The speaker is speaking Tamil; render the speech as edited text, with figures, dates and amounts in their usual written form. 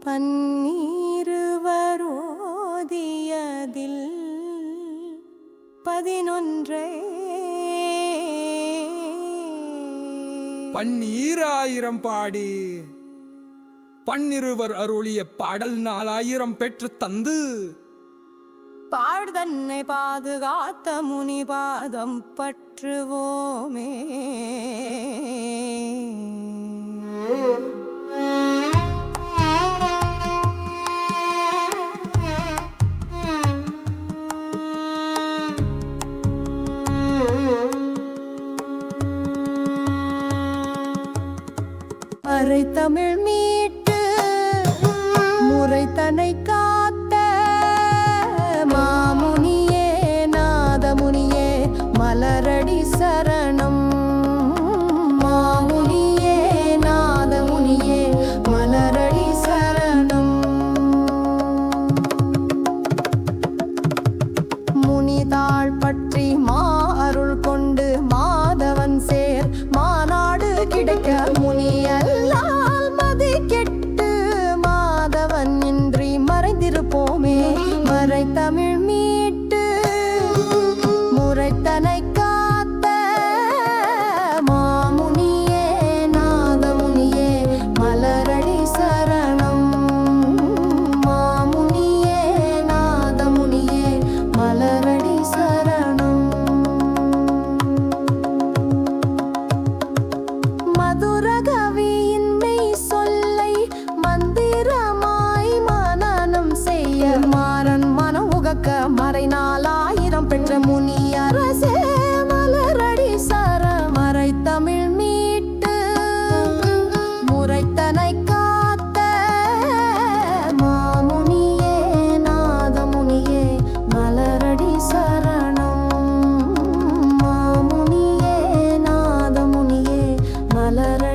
பன்னீருவரோதியதில் 11 பன்னீராயிரம் பாடி பன்னிருவர் அருளிய பாடல் 4000 பெற்று தந்து பாழ்தன்னை பாதுகாத்த முனி பாதம் பற்றுவோமே. அரை தமிழ் மீட்டு முறைத்தனை காத்த மாமுனியே நாதமுனியே மலரடி சரணம். மாமுனியே நாதமுனியே மலரடி சரணம். முனிதாள் பற்றி மா அருள் கொண்டு மாதவன் சேர் மாநாடு கிடைக்க முனியல்லால் மதி கெட்டு மாதவன் இன்றி மறைந்திருப்போமே. மறை தமிழ் மீட்டு முறைத்தனை காத்த மாமுனியே நாதமுனியே மலரடி சரணம். மாமுனியே நாதமுனியே மலரடி சரணம். மதுரகவியின் மெய் சொல்லை மந்திரமாய் மனனம் செய்ய மாறன் மன உகக்க மறை 4000 பெற்ற முனி அரசே மலரடி சர. மறை தமிழ் மீட்டு முறைத்தனை காத்த மாமுனியே நாதமுனியே மலரடி சரணம். மாமுனியே நாதமுனியே மலரடி